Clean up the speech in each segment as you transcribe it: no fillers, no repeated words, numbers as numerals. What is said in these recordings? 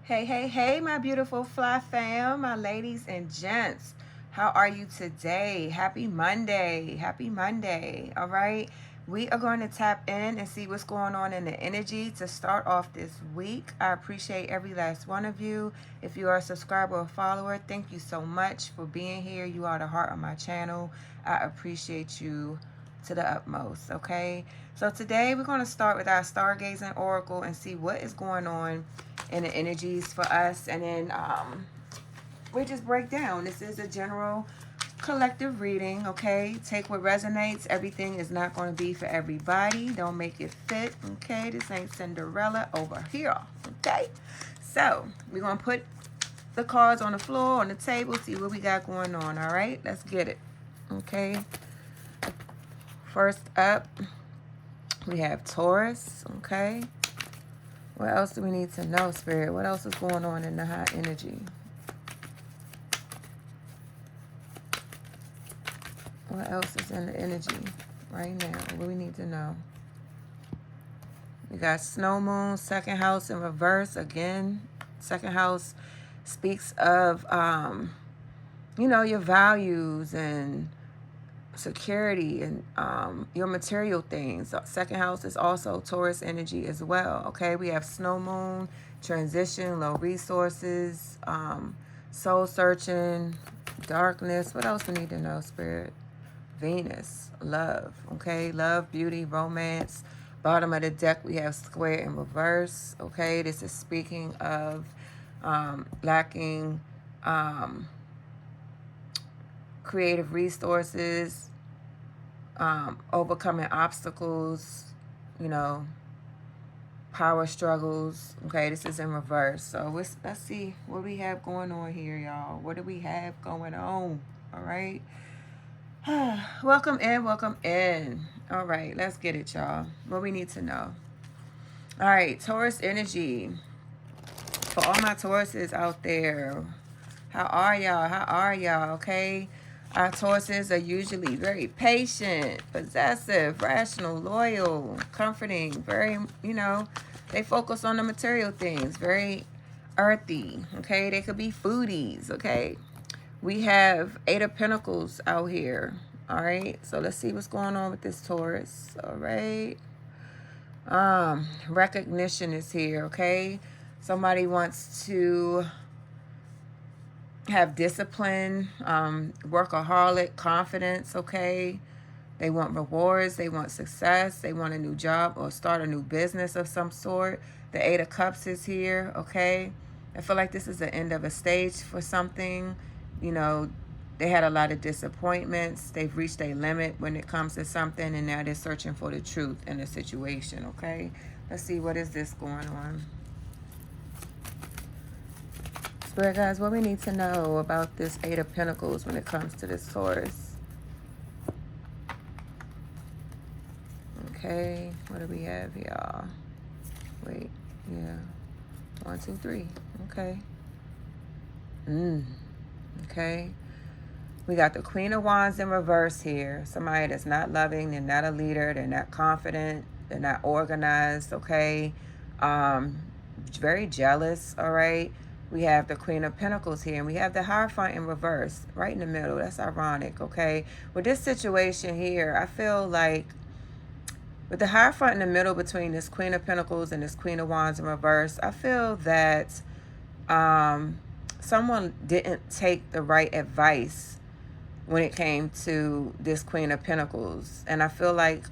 Hey, hey, hey, my beautiful fly fam, my ladies and gents. How are you today? Happy Monday. Happy Monday. All right. We are going to tap in and see what's going on in the energy to start off this week. I appreciate every last one of you. If you are a subscriber or follower, thank you so much for being here. You are the heart of my channel. I appreciate you to the utmost. Okay. So today we're going to start with our stargazing oracle and see what is going on and the energies for us, and then we just break down. This is a general collective reading. Okay, take what resonates. Everything is not going to be for everybody. Don't make it fit. Okay, this ain't Cinderella over here. Okay, so we're going to put the cards on the floor, on the table, see what we got going on. All right, let's get it. Okay, first up we have Taurus. Okay, what else do we need to know, Spirit? What else is going on in the high energy? What else is in the energy right now? What do we need to know? We got Snow Moon, second house in reverse again. Second house speaks of, your values and security and your material things. Second house is also Taurus energy as well. Okay, we have Snow Moon, transition, low resources, soul searching, darkness. What else we need to know, Spirit? Venus, love. Okay, love, beauty, romance. Bottom of the deck we have square in reverse. Okay, this is speaking of lacking creative resources, overcoming obstacles, power struggles. Okay, this is in reverse. So let's see what we have going on here, y'all. What do we have going on? All right. Welcome in, welcome in. All right, let's get it, y'all. What we need to know. All right, Taurus energy. For all my Tauruses out there, how are y'all? How are y'all? Okay. Our Tauruses are usually very patient, possessive, rational, loyal, comforting, very, they focus on the material things, very earthy. Okay. They could be foodies. Okay. We have Eight of Pentacles out here. All right. So let's see what's going on with this Taurus. All right. Recognition is here. Okay. Somebody wants to have discipline, workaholic, confidence. Okay. They want rewards. They want success. They want a new job or start a new business of some sort. The Eight of Cups is here. Okay. I feel like this is the end of a stage for something. They had a lot of disappointments. They've reached a limit when it comes to something, and now they're searching for the truth in the situation. Okay. Let's see, what is this going on? Spirit guys, what we need to know about this Eight of Pentacles when it comes to this Taurus. Okay, what do we have, y'all? Wait, yeah. 1, 2, 3. Okay. Okay. We got the Queen of Wands in reverse here. Somebody that's not loving, they're not a leader, they're not confident, they're not organized, okay? Very jealous, all right? We have the Queen of Pentacles here, and we have the Hierophant in reverse, right in the middle. That's ironic, okay? With this situation here, I feel like with the Hierophant in the middle between this Queen of Pentacles and this Queen of Wands in reverse, I feel that someone didn't take the right advice when it came to this Queen of Pentacles. And I feel like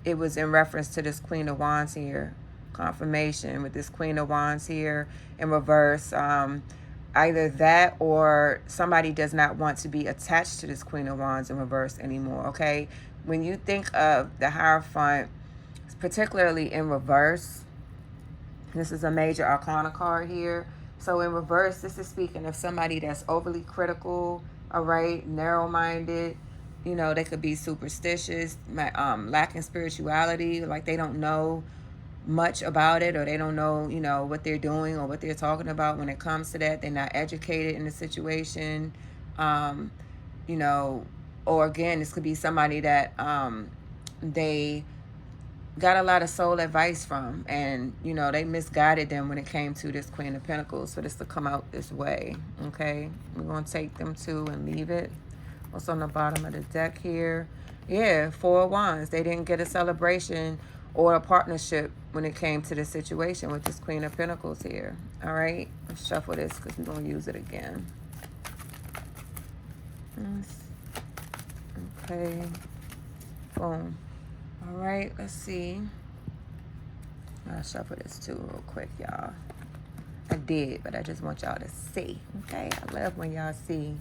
it was in reference to this Queen of Wands here. Confirmation with this Queen of Wands here in reverse. Either that or somebody does not want to be attached to this Queen of Wands in reverse anymore, okay? When you think of the Hierophant, particularly in reverse, this is a major arcana card here. So in reverse, this is speaking of somebody that's overly critical, all right, narrow-minded. They could be superstitious, lacking spirituality, like they don't know much about it, or they don't know, what they're doing or what they're talking about when it comes to that. They're not educated in the situation, or again, this could be somebody that they got a lot of soul advice from, and you know they misguided them when it came to this Queen of Pentacles for this to come out this way. Okay, we're gonna take them to and leave it. What's on the bottom of the deck here? Yeah, Four of Wands. They didn't get a celebration or a partnership when it came to this situation with this Queen of Pentacles here. All right, let's shuffle this because we're gonna use it again. Okay, boom. All right, let's see. I'll shuffle this too real quick, y'all. I did, but I just want y'all to see. Okay, I love when y'all see,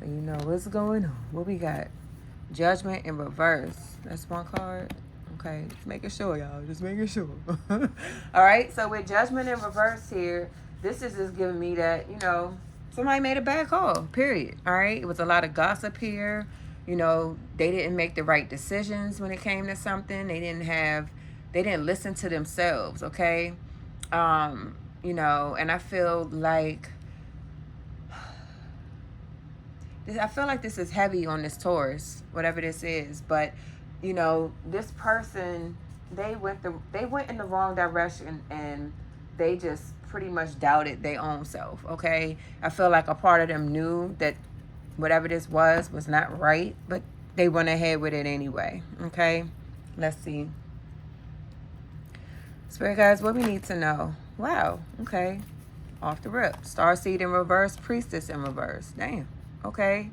so you know what's going on. What we got? Judgment in reverse. That's one card. Okay, just making sure, y'all. Just making sure. All right, so with Judgment in reverse here, this is just giving me that, you know, somebody made a bad call, period. All right, it was a lot of gossip here. You know, they didn't make the right decisions when it came to something. They didn't listen to themselves, okay? You know, and I feel like this is heavy on this Taurus, whatever this is. But, you know, this person, they went in the wrong direction, and they just pretty much doubted their own self, okay? I feel like a part of them knew that whatever this was not right, but they went ahead with it anyway, okay? Let's see. Spirit guys, what we need to know. Wow, okay. Off the rip. Starseed in reverse, Priestess in reverse. Damn, okay.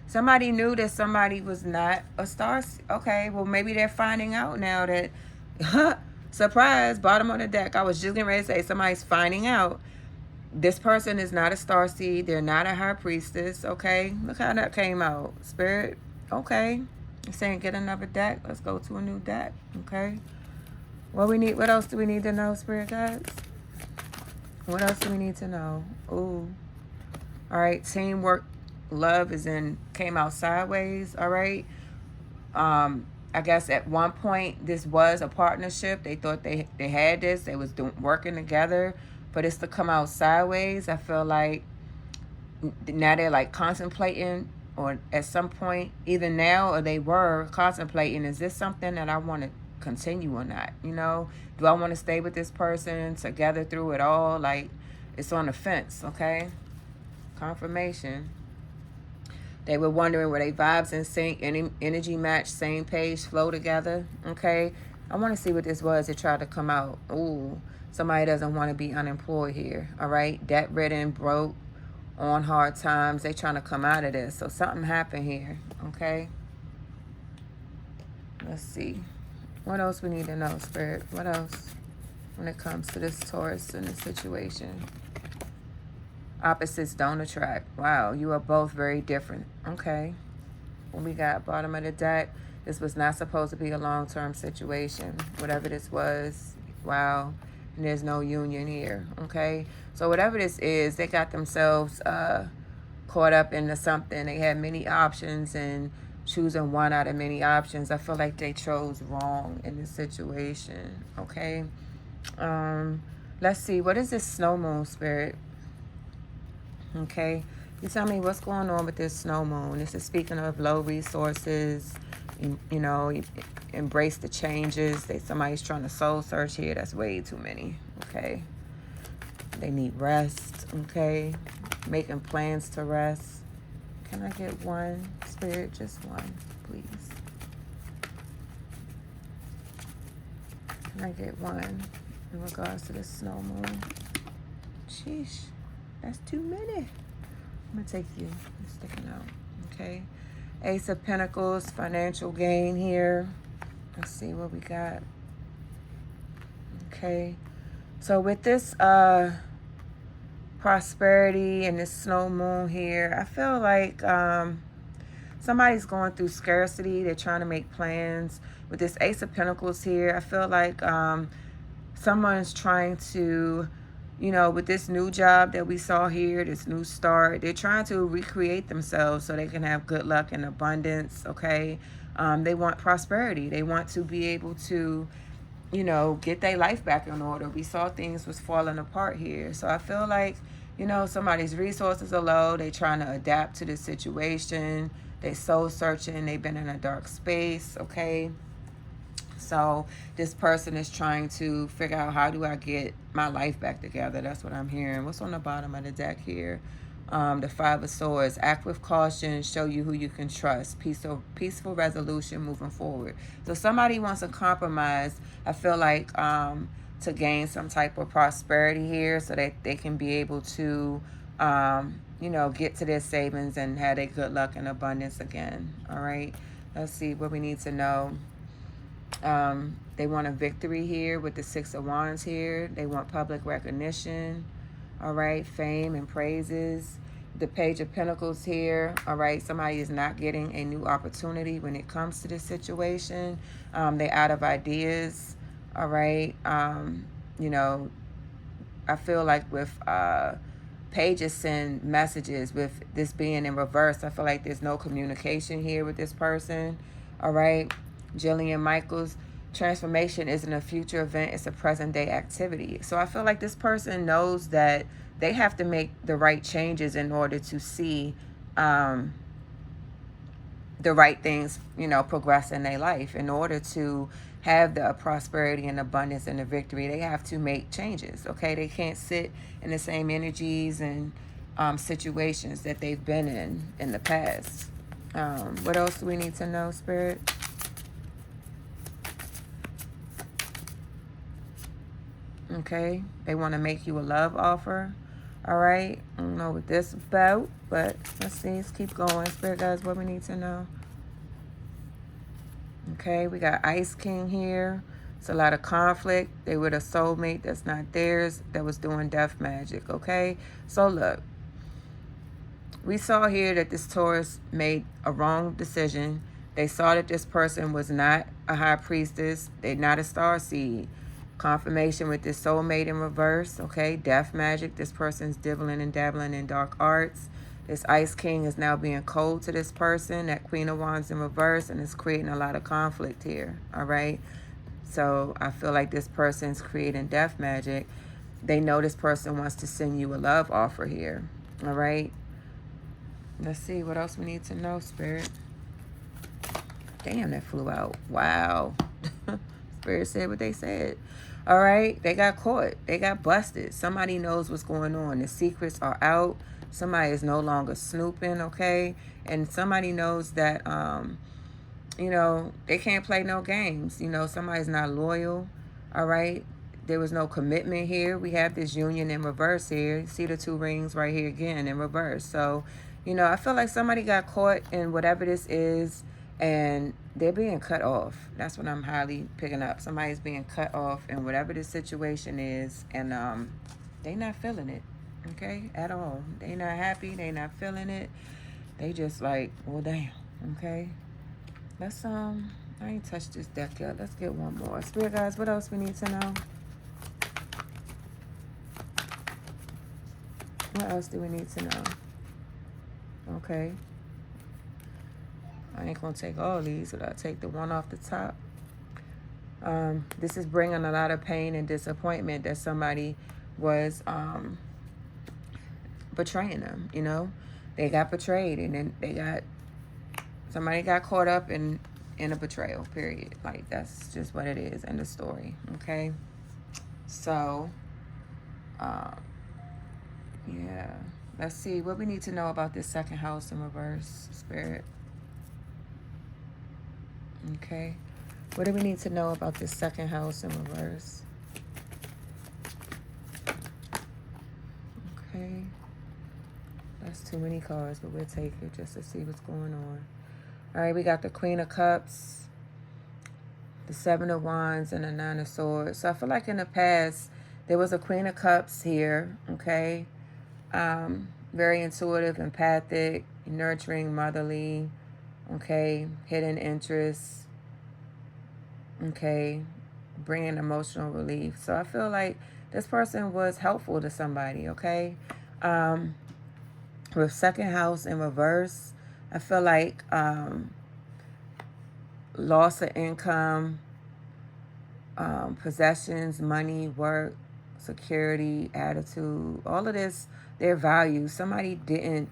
Somebody knew that somebody was not a star. Okay, well, maybe they're finding out now that, surprise, bottom of the deck. I was just getting ready to say somebody's finding out this person is not a star seed. They're not a high priestess. Okay, look how that came out. Spirit, okay. It's saying get another deck. Let's go to a new deck. Okay. What else do we need to know, Spirit guides? What else do we need to know? Ooh. All right, teamwork, love came out sideways. All right. I guess at one point this was a partnership. They thought they had this. They was working together. For this to come out sideways, I feel like now they're like contemplating, or at some point, either now or they were contemplating, is this something that I want to continue or not? You know, do I want to stay with this person together through it all? Like, it's on the fence, okay? Confirmation. They were wondering, were they vibes in sync, energy match, same page, flow together, okay? I want to see what this was that tried to come out. Ooh. Somebody doesn't want to be unemployed here, all right? Debt-ridden, broke, on hard times. They trying to come out of this. So something happened here, okay? Let's see. What else we need to know, Spirit? What else when it comes to this Taurus and this situation? Opposites don't attract. Wow, you are both very different. Okay. When we got bottom of the deck, this was not supposed to be a long-term situation. Whatever this was, wow. And there's no union here, okay? So whatever this is, they got themselves caught up into something. They had many options, and choosing one out of many options, I feel like they chose wrong in this situation, okay? Let's see. What is this snow moon, Spirit? Okay. You tell me what's going on with this snow moon. This is speaking of low resources, you know, embrace the changes. Somebody's trying to soul search here. That's way too many. Okay. They need rest. Okay. Making plans to rest. Can I get one, Spirit? Just one, please. Can I get one in regards to this snow moon? Sheesh. That's too many. I'm going to take you. You're sticking out. Okay. Ace of Pentacles, financial gain here. Let's see what we got. Okay. So with this prosperity and this snow moon here, I feel like somebody's going through scarcity. They're trying to make plans. With this Ace of Pentacles here, I feel like someone's trying to, you know, with this new job that we saw here, this new start, they're trying to recreate themselves so they can have good luck and abundance, okay? They want prosperity. They want to be able to, you know, get their life back in order. We saw things was falling apart here. So I feel like, you know, somebody's resources are low. They trying to adapt to the situation. They soul searching. They've been in a dark space, okay? So this person is trying to figure out, how do I get my life back together? That's what I'm hearing. What's on the bottom of the deck here? The Five of Swords. Act with caution. Show you who you can trust. Peaceful resolution moving forward. So somebody wants to compromise. I feel like to gain some type of prosperity here, so that they can be able to, you know, get to their savings and have their good luck and abundance again. All right. Let's see what we need to know. They want a victory here with the Six of Wands here. They want public recognition. All right. Fame and praises. The Page of Pentacles here. All right. Somebody is not getting a new opportunity when it comes to this situation. They're out of ideas. All right. You know, I feel like with pages send messages. With this being in reverse, I feel like there's no communication here with this person. All right. Jillian Michaels. Transformation isn't a future event, it's a present day activity. So I feel like this person knows that they have to make the right changes in order to see the right things, you know, progress in their life. In order to have the prosperity and abundance and the victory, they have to make changes. Okay, they can't sit in the same energies and situations that they've been in the past. What else do we need to know, Spirit? Okay, they want to make you a love offer. All right, I don't know what this is about, but let's see. Let's keep going. Spirit guys, what we need to know. Okay, we got Ice King here. It's a lot of conflict. They were a soulmate that's not theirs, that was doing death magic. Okay, so look, we saw here that this Taurus made a wrong decision. They saw that this person was not a high priestess. They're not a star seed. Confirmation with this soulmate in reverse. Okay, death magic. This person's dibbling and dabbling in dark arts. This Ice King is now being cold to this person. That Queen of Wands in reverse, and it's creating a lot of conflict here. All right, so I feel like this person's creating death magic. They know this person wants to send you a love offer here. All right, let's see what else we need to know, Spirit. Damn, that flew out. Wow. Spirit said what they said. All right, they got caught. They got busted. Somebody knows what's going on. The secrets are out. Somebody is no longer snooping, okay? And somebody knows that, you know, they can't play no games. You know, somebody's not loyal, all right? There was no commitment here. We have this union in reverse here. You see the two rings right here again in reverse. So, you know, I feel like somebody got caught in whatever this is, and they're being cut off. That's what I'm highly picking up. Somebody's being cut off in whatever this situation is, and they not feeling it, okay, at all. They not happy. They not feeling it. They just like, well, damn, okay. Let's I ain't touched this deck yet. Let's get one more. Spirit guys, what else we need to know? What else do we need to know? Okay. I ain't gonna take all these, but I'll take the one off the top. This is bringing a lot of pain and disappointment that somebody was betraying them, you know. They got betrayed, and then somebody got caught up in a betrayal, period. Like, that's just what it is in the story, okay? So, yeah. Let's see what we need to know about this second house in reverse, Spirit. Okay. What do we need to know about this second house in reverse? Okay. That's too many cards, but we'll take it just to see what's going on. All right, we got the Queen of Cups, the Seven of Wands, and the Nine of Swords. So I feel like in the past, there was a Queen of Cups here, okay? Very intuitive, empathic, nurturing, motherly, okay? Hidden interests, okay? Bringing emotional relief. So I feel like this person was helpful to somebody, okay? With second house in reverse, I feel like loss of income, possessions, money, work, security, attitude, all of this, their values. Somebody didn't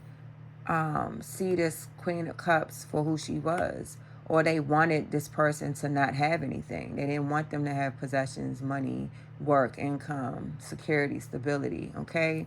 see this Queen of Cups for who she was, or they wanted this person to not have anything. They didn't want them to have possessions, money, work, income, security, stability, okay?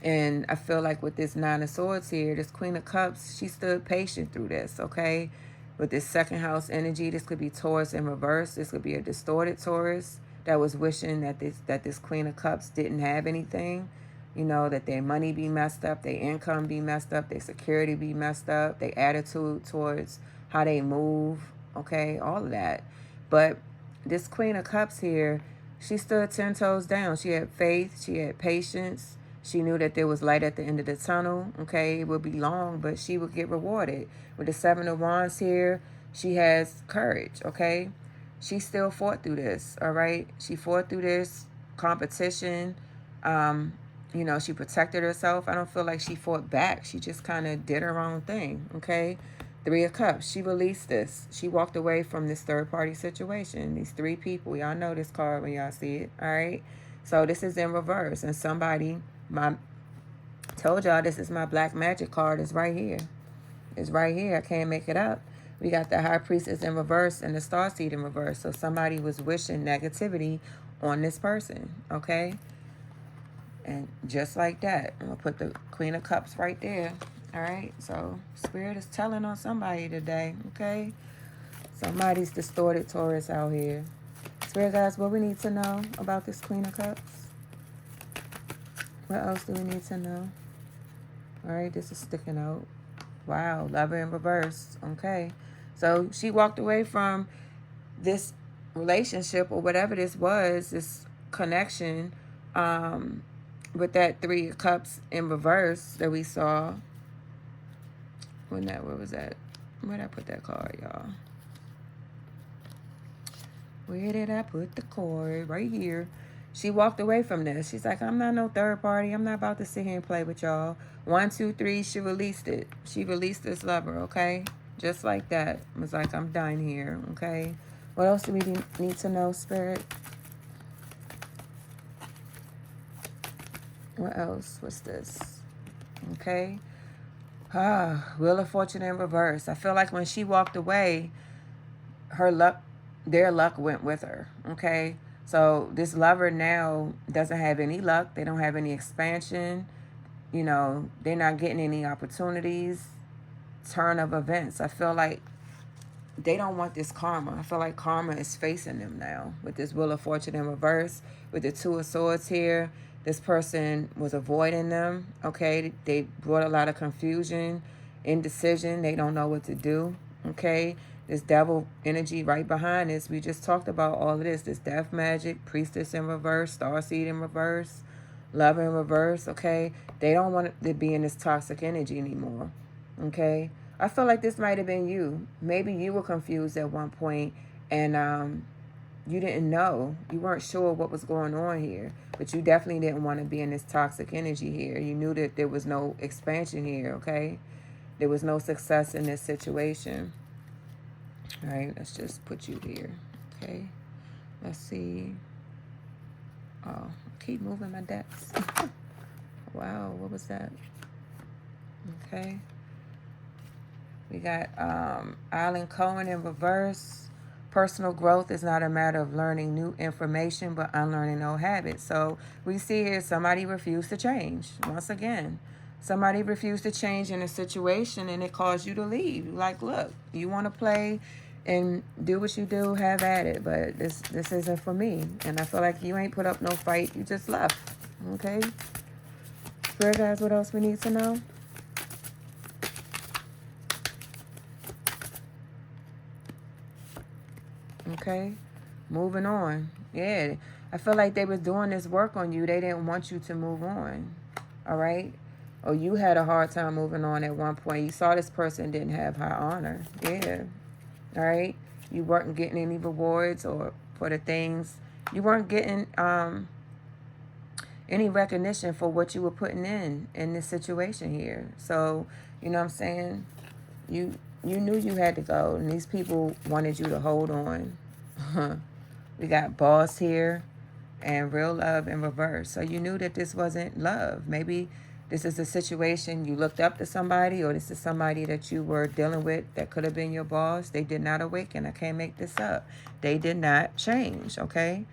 And I feel like with this Nine of Swords here, this Queen of Cups, she stood patient through this, okay? With this second house energy, this could be Taurus in reverse. This could be a distorted Taurus that was wishing that this Queen of Cups didn't have anything. You know, that their money be messed up, their income be messed up, their security be messed up, their attitude towards how they move, okay? All of that. But this Queen of Cups here, she stood 10 toes down. She had faith. She had patience. She knew that there was light at the end of the tunnel, okay? It would be long, but she would get rewarded. With the Seven of Wands here, she has courage, okay? She still fought through this, all right? She fought through this competition. You know, she protected herself. I don't feel like she fought back. She just kind of did her own thing, okay? Three of Cups. She released this. She walked away from this third-party situation. These three people. Y'all know this card when y'all see it, all right? So this is in reverse. And somebody... told y'all this is my black magic card. It's right here. It's right here. I can't make it up. We got the High Priestess in reverse and the Starseed in reverse. So somebody was wishing negativity on this person, okay? And just like that, I'm going to put the Queen of Cups right there, all right? So Spirit is telling on somebody today, okay? Somebody's distorted Taurus out here. Spirit guys, what we need to know about this Queen of Cups? What else do we need to know? All right, this is sticking out. Wow, Lover in reverse. Okay. So she walked away from this relationship or whatever this was, this connection, with that Three of Cups in reverse that we saw. Where was that? Where did I put that card, y'all? Where did I put the card? Right here. She walked away from this. She's like, I'm not no third party. I'm not about to sit here and play with y'all. 1, 2, 3, she released it. She released this lover, okay? Just like that. It was like, I'm done here, okay? What else do we need to know, Spirit? What else? What's this? Okay. Wheel of Fortune in reverse. I feel like when she walked away, their luck went with her, okay? So this lover now doesn't have any luck. They don't have any expansion. You know, they're not getting any opportunities. Turn of events. I feel like they don't want this karma. I feel like karma is facing them now with this Wheel of Fortune in reverse. With the Two of Swords here, this person was avoiding them, okay? They brought a lot of confusion, indecision. They don't know what to do, okay? This devil energy right behind this. We just talked about all of this. This death magic, Priestess in reverse, Starseed in reverse, Love in reverse, okay? They don't want to be in this toxic energy anymore, okay? I feel like this might have been you. Maybe you were confused at one point and you didn't know. You weren't sure what was going on here. But you definitely didn't want to be in this toxic energy here. You knew that there was no expansion here, okay? There was no success in this situation. All right, let's just put you here, okay? Let's see. Oh, keep moving my decks. Wow, what was that? Okay. We got Island Cohen in reverse. Personal growth is not a matter of learning new information, but unlearning old habits. So we see here somebody refused to change. Once again, somebody refused to change in a situation and it caused you to leave. Like, look, you want to play and do what you do, have at it. But this isn't for me. And I feel like you ain't put up no fight. You just left. Okay? Spirit guys, what else we need to know? Okay? Moving on. Yeah. I feel like they was doing this work on you. They didn't want you to move on. All right? Or you had a hard time moving on at one point. You saw this person didn't have high honor. Yeah. All right? You weren't getting any rewards or for the things. You weren't getting any recognition for what you were putting in this situation here. So, you know what I'm saying? You knew you had to go, and these people wanted you to hold on. We got Boss here and Real Love in reverse. So you knew that this wasn't love. Maybe This is a situation you looked up to somebody, or this is somebody that you were dealing with that could have been your boss. They did not awaken. I can't make this up. They did not change, okay?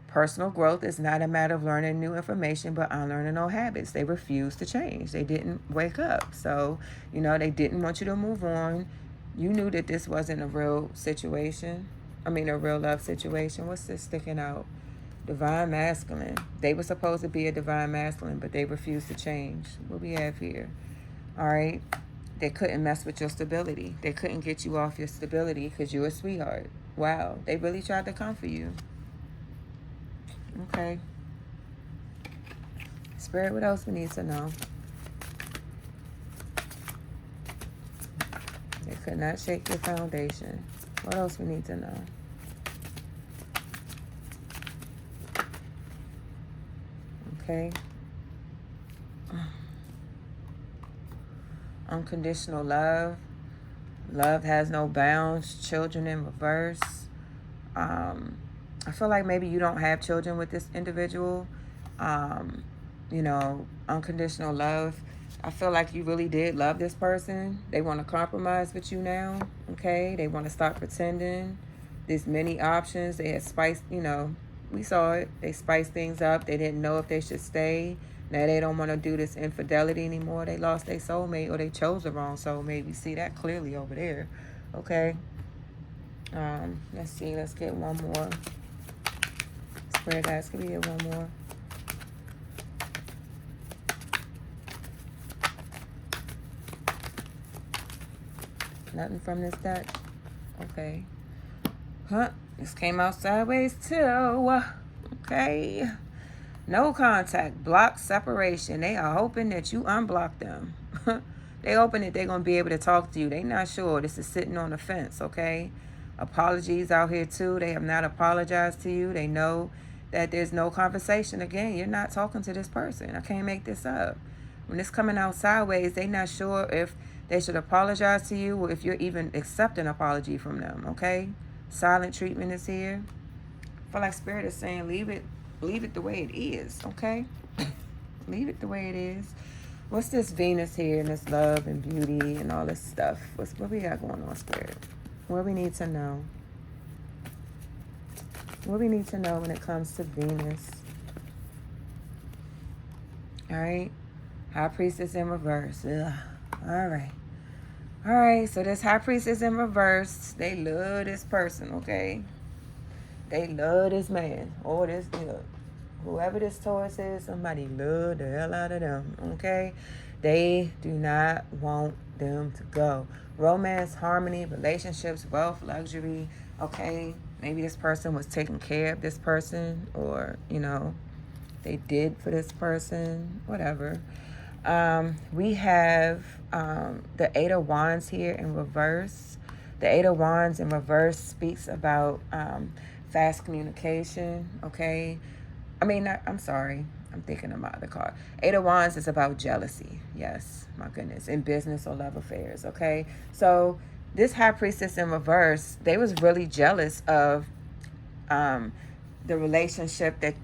Personal growth is not a matter of learning new information, but unlearning old habits. They refused to change. They didn't wake up. So, they didn't want you to move on. You knew that this wasn't a real situation. A real love situation. What's this sticking out? Divine masculine. They were supposed to be a divine masculine, but they refused to change. What we have here? All right. They couldn't mess with your stability. They couldn't get you off your stability because you're a sweetheart. Wow. They really tried to come for you. Okay. Spirit, what else we need to know? They could not shake your foundation. What else we need to know? Okay. Unconditional love. Love has no bounds. Children in reverse. I feel like maybe you don't have children with this individual. Unconditional love. I feel like you really did love this person. They want to compromise with you now. Okay. They want to start pretending. There's many options. They had spiced, we saw it. They spiced things up. They didn't know if they should stay. Now they don't want to do this infidelity anymore. They lost their soulmate, or they chose the wrong soulmate. We see that clearly over there. Okay. Let's see. Let's get one more. Spirit guys, can we get one more? Nothing from this deck. Okay. This came out sideways too. Okay. No contact. Block separation. They are hoping that you unblock them. They hoping that they're going to be able to talk to you. They not sure. This is sitting on the fence, okay? Apologies out here too. They have not apologized to you. They know that there's no conversation. Again, you're not talking to this person. I can't make this up. When it's coming out sideways, they not sure if they should apologize to you or if you're even accepting an apology from them, okay? Silent treatment is here. I feel like Spirit is saying leave it the way it is, okay? Leave it the way it is. What's this Venus here and this love and beauty and all this stuff? What we got going on, Spirit? What we need to know? What we need to know when it comes to Venus? All right. High Priestess in reverse. Ugh. All right. All right. So this High Priestess in reverse, they love this person, okay? They love this man or this, whoever this Taurus is, somebody love the hell out of them, okay? They do not want them to go. Romance, harmony, relationships, wealth, luxury, okay? Maybe this person was taking care of this person or, they did for this person, whatever. We have the Eight of Wands here in reverse. The Eight of Wands in reverse speaks about fast communication, okay? I'm sorry. I'm thinking about the card. Eight of Wands is about jealousy. Yes, my goodness. In business or love affairs, okay? So this High Priestess in reverse, they was really jealous of the relationship that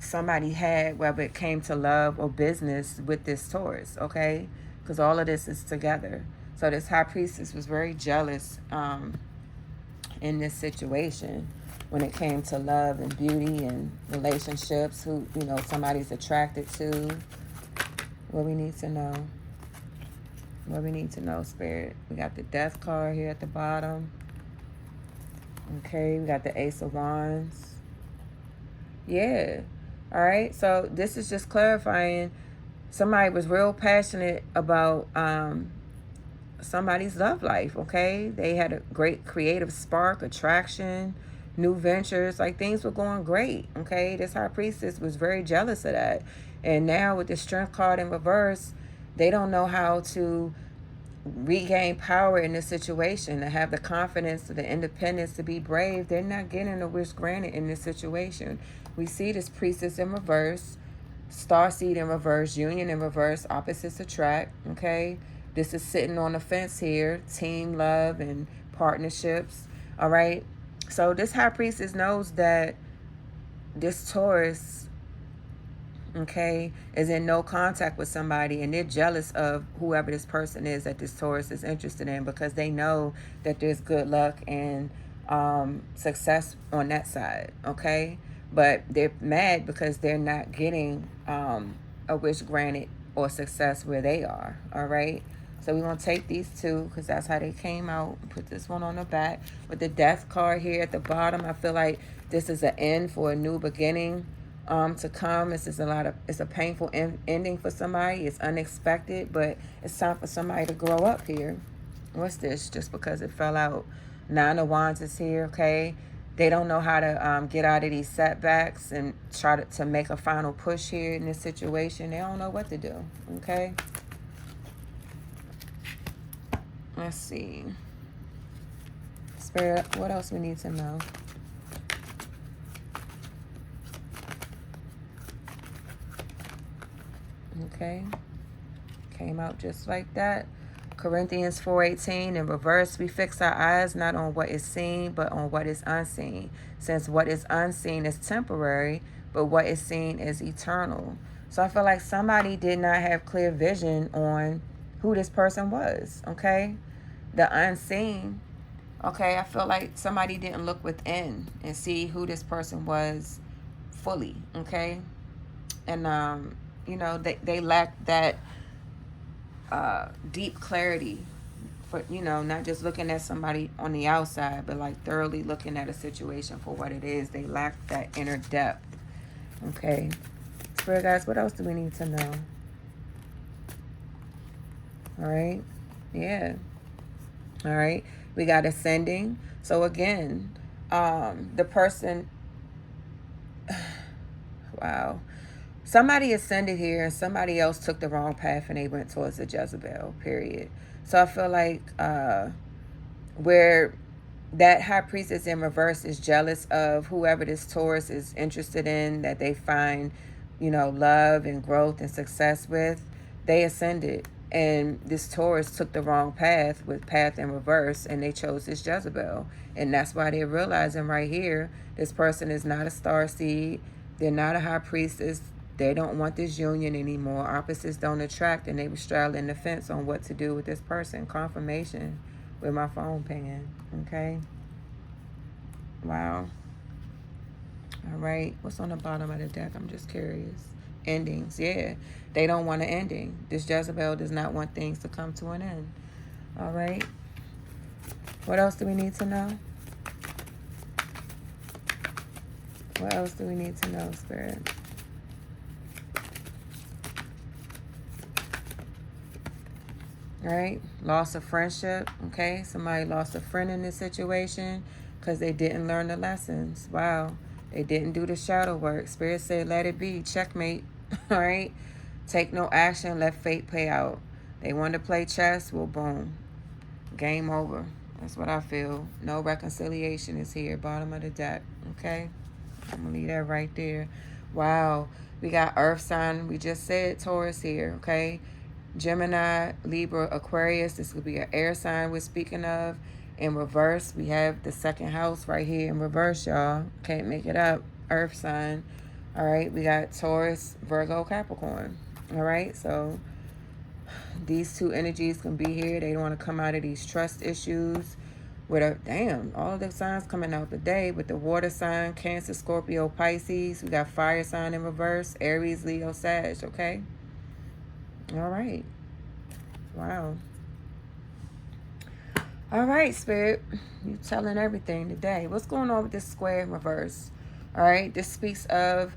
somebody had, whether it came to love or business, with this Taurus, okay? Because all of this is together. So this High Priestess was very jealous in this situation when it came to love and beauty and relationships, who, somebody's attracted to. What we need to know. What we need to know, Spirit. We got the Death card here at the bottom. Okay, we got the Ace of Wands. Yeah. All right, so this is just clarifying. Somebody was real passionate about somebody's love life, okay? They had a great creative spark, attraction, new ventures, like things were going great, okay? This High Priestess was very jealous of that. And now with the Strength card in reverse, they don't know how to regain power in this situation, to have the confidence, the independence, to be brave. They're not getting a wish granted in this situation. We see this Priestess in reverse, Starseed in reverse, Union in reverse, opposites attract, okay? This is sitting on the fence here, team love and partnerships, all right? So this High Priestess knows that this Taurus okay, is in no contact with somebody, and they're jealous of whoever this person is that this Taurus is interested in, because they know that there's good luck and success on that side, okay? But they're mad because they're not getting a wish granted or success where they are, all right? So we're going to take these two because that's how they came out. Put this one on the back. With the death card here at the bottom, I feel like this is an end for a new beginning to come. This is it's a painful ending for somebody. It's unexpected, but it's time for somebody to grow up here. What's this? Just because it fell out. Nine of Wands is here, okay? They don't know how to get out of these setbacks and try to make a final push here in this situation. They don't know what to do, okay? Let's see. Spirit, what else we need to know? Okay. Came out just like that. Corinthians 4:18 in reverse, we fix our eyes not on what is seen, but on what is unseen. Since what is unseen is temporary, but what is seen is eternal. So I feel like somebody did not have clear vision on who this person was, okay? The unseen, okay? I feel like somebody didn't look within and see who this person was fully, okay? And, you know, they lacked that deep clarity for, you know, not just looking at somebody on the outside, but like thoroughly looking at a situation for what it is. They lack that inner depth. Okay. Spirit guys, what else do we need to know? All right. Yeah. All right. We got ascending. So again, the person, wow. Somebody ascended here and somebody else took the wrong path and they went towards the Jezebel, period. So I feel like where that high priestess in reverse is jealous of whoever this Taurus is interested in, that they find, you know, love and growth and success with, they ascended. And this Taurus took the wrong path with path in reverse, and they chose this Jezebel. And that's why they're realizing right here, this person is not a star seed. They're not a high priestess. They don't want this union anymore. Opposites don't attract, and they were straddling the fence on what to do with this person. Confirmation with my phone pinging. Okay. Wow. All right. What's on the bottom of the deck? I'm just curious. Endings. Yeah. They don't want an ending. This Jezebel does not want things to come to an end. All right. What else do we need to know? What else do we need to know, Spirit? All right, loss of friendship, okay? Somebody lost a friend in this situation because they didn't learn the lessons. Wow, they didn't do the shadow work. Spirit said, let it be, checkmate, all right? Take no action, let fate pay out. They wanted to play chess, well, boom, game over. That's what I feel. No reconciliation is here, bottom of the deck, okay? I'm going to leave that right there. Wow, we got earth sign. We just said Taurus here, okay? Gemini, Libra, Aquarius. This could be an air sign we're speaking of. In reverse, we have the second house right here in reverse, y'all. Can't make it up. Earth sign. All right, we got Taurus, Virgo, Capricorn. All right, so these two energies can be here. They don't want to come out of these trust issues. With a, damn, all of the signs coming out today with the water sign, Cancer, Scorpio, Pisces. We got fire sign in reverse, Aries, Leo, Sag, okay? All right. Wow. All right, Spirit. You telling everything today. What's going on with this square in reverse? All right. This speaks of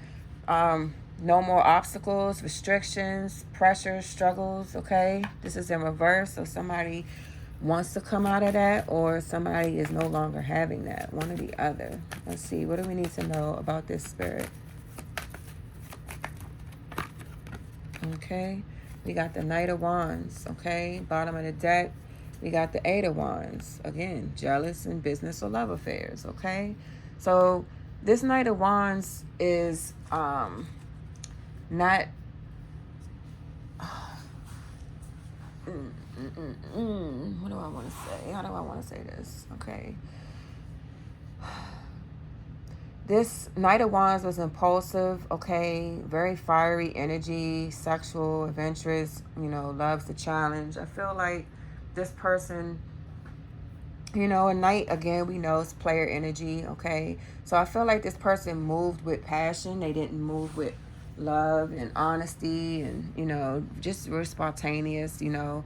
no more obstacles, restrictions, pressure, struggles, okay? This is in reverse. So somebody wants to come out of that, or somebody is no longer having that. One or the other. Let's see. What do we need to know about this, Spirit? Okay. We got the Knight of Wands, okay? Bottom of the deck, we got the Eight of Wands. Again, jealous in business or love affairs, okay? So this Knight of Wands is not... What do I want to say? How do I want to say this? Okay. This Knight of Wands was impulsive, okay? Very fiery energy, sexual, adventurous, you know, loves the challenge. I feel like this person, you know, a knight, again, we know it's player energy, okay? So I feel like this person moved with passion. They didn't move with love and honesty and, you know, just were spontaneous, you know.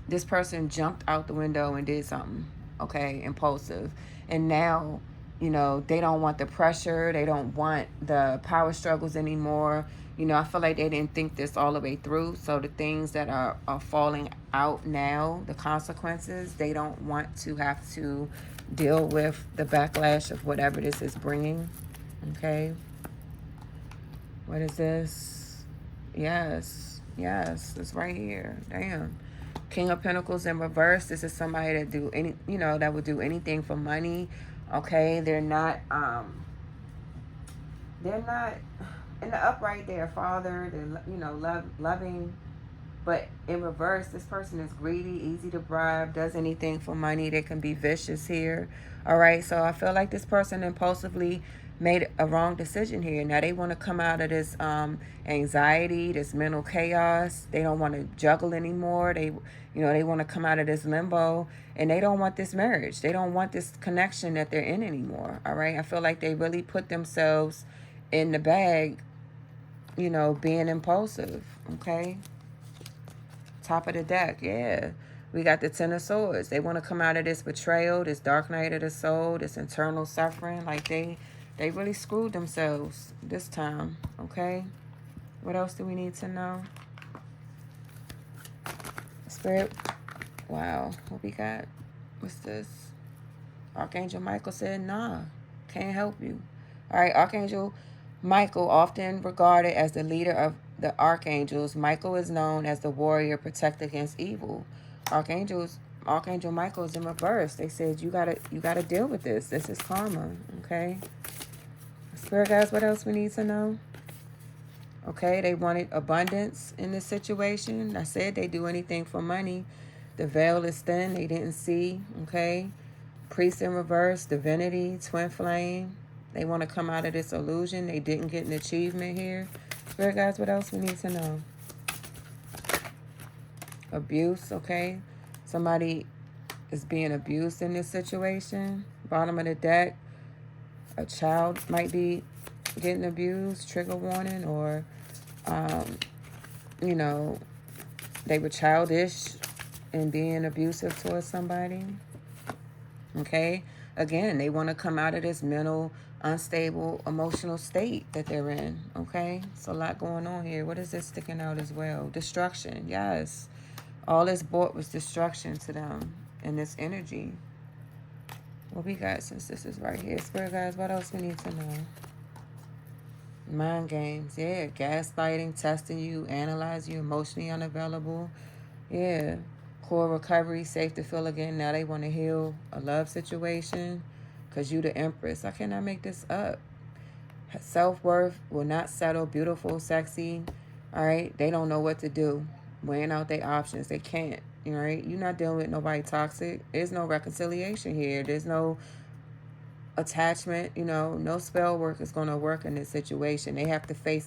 This person jumped out the window and did something, okay, impulsive. And now, you know, they don't want the pressure. They don't want the power struggles anymore. You know, I feel like they didn't think this all the way through. So the things that are falling out now, the consequences, they don't want to have to deal with the backlash of whatever this is bringing, okay? What is this? Yes, it's right here. Damn. King of Pentacles in reverse. This is somebody that do any, you know, that would do anything for money. Okay, they're not in the upright. They're a father. They're, you know, loving. But in reverse, this person is greedy, easy to bribe, does anything for money. They can be vicious here. All right, so I feel like this person impulsively made a wrong decision here. Now they want to come out of this anxiety, this mental chaos. They don't want to juggle anymore. They, you know, they want to come out of this limbo, and they don't want this marriage. They don't want this connection that they're in anymore. All right, I feel like they really put themselves in the bag, you know, being impulsive. Okay. Top of the deck, yeah. We got the Ten of Swords. They want to come out of this betrayal, this dark night of the soul, this internal suffering. Like they really screwed themselves this time, okay? What else do we need to know? Spirit, wow, what we got? What's this? Archangel Michael said, nah, can't help you. All right, Archangel Michael, often regarded as the leader of the archangels, Michael is known as the warrior protected against evil. Archangel Michael is in reverse. They said you gotta deal with this. This is karma. Okay. Spirit guys, what else we need to know? Okay, they wanted abundance in this situation. I said they do anything for money. The veil is thin. They didn't see. Okay. Priest in reverse, divinity, twin flame. They want to come out of this illusion. They didn't get an achievement here. Spirit guys, what else we need to know? Abuse, okay? Somebody is being abused in this situation. Bottom of the deck, a child might be getting abused, trigger warning, or, you know, they were childish and being abusive towards somebody. Okay? Again, they want to come out of this mental, unstable, emotional state that they're in. Okay? It's a lot going on here. What is this sticking out as well? Destruction. Yes. All this brought was destruction to them in this energy. What we got since this is right here? Spirit guys, what else we need to know? Mind games. Yeah. Gaslighting, testing you, analyze you, emotionally unavailable. Yeah. Core recovery, safe to feel again. Now they want to heal a love situation because you the empress. I cannot make this up. Self-worth will not settle. Beautiful, sexy. All right. They don't know what to do. Weighing out their options. They can't. All right. You're not dealing with nobody toxic. There's no reconciliation here. There's no attachment. You know, no spell work is going to work in this situation. They have to face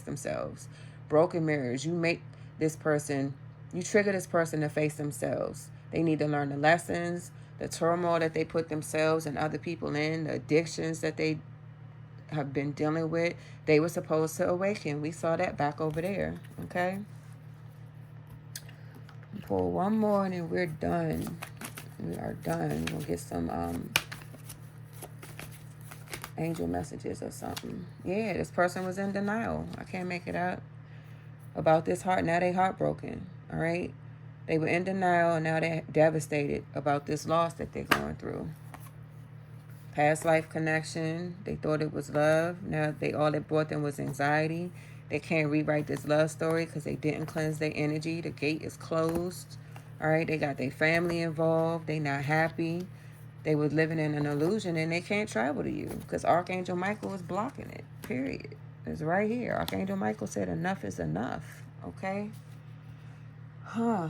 themselves. Broken mirrors. You make this person. You trigger this person to face themselves. They need to learn the lessons, the turmoil that they put themselves and other people in, the addictions that they have been dealing with. They were supposed to awaken. We saw that back over there. Okay. Pull one more and then we're done. We are done. We'll get some angel messages or something. Yeah, this person was in denial. I can't make it up about this heart. Now they heartbroken. All right. They were in denial and now they're devastated about this loss that they're going through. Past life connection. They thought it was love. Now all it brought them was anxiety. They can't rewrite this love story because they didn't cleanse their energy. The gate is closed. All right. They got their family involved. They not happy. They was living in an illusion and they can't travel to you because Archangel Michael is blocking it. Period. It's right here. Archangel Michael said enough is enough. Okay. Huh.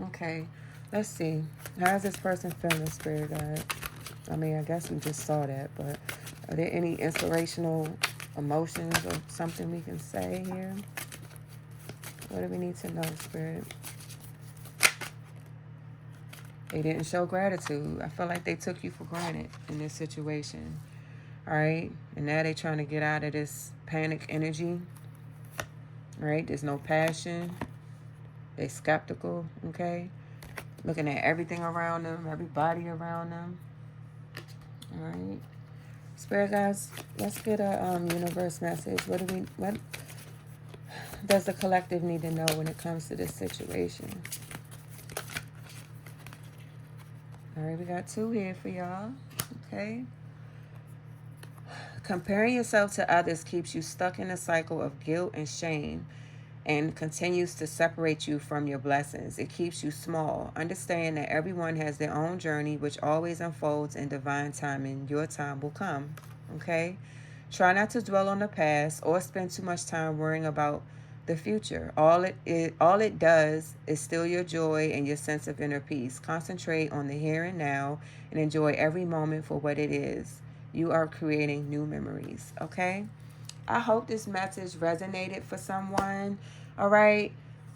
Okay. Let's see. How's this person feeling, Spirit guide? I mean, I guess we just saw that, but are there any inspirational emotions or something we can say here? What do we need to know, Spirit? They didn't show gratitude. I feel like they took you for granted in this situation. All right? And now they're trying to get out of this panic energy. All right? There's no passion. They're skeptical, okay? Looking at everything around them, everybody around them. All right? Spirit guys, let's get a universe message. What does the collective need to know when it comes to this situation? All right, we got 2 here for y'all. Okay. Comparing yourself to others keeps you stuck in a cycle of guilt and shame and continues to separate you from your blessings. It keeps you small. Understand that everyone has their own journey, which always unfolds in divine timing. Your time will come. Okay? Try not to dwell on the past or spend too much time worrying about the future. All it does is steal your joy and your sense of inner peace. Concentrate on the here and now and enjoy every moment for what it is. You are creating new memories. Okay? I hope this message resonated for someone. All right?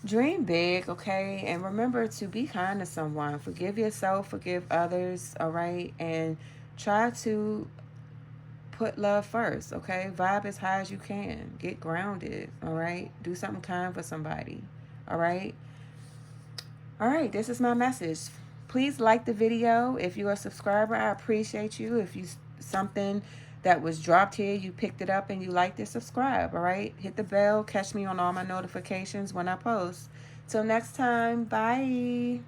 Dream big, okay? And remember to be kind to someone. Forgive yourself, forgive others, all right? And try to put love first, okay? Vibe as high as you can. Get grounded, all right? Do something kind for somebody, all right? All right, this is my message. Please like the video. If you're a subscriber, I appreciate you. If you something that was dropped here, you picked it up and you liked it, subscribe, all right? Hit the bell. Catch me on all my notifications when I post. Till next time, bye.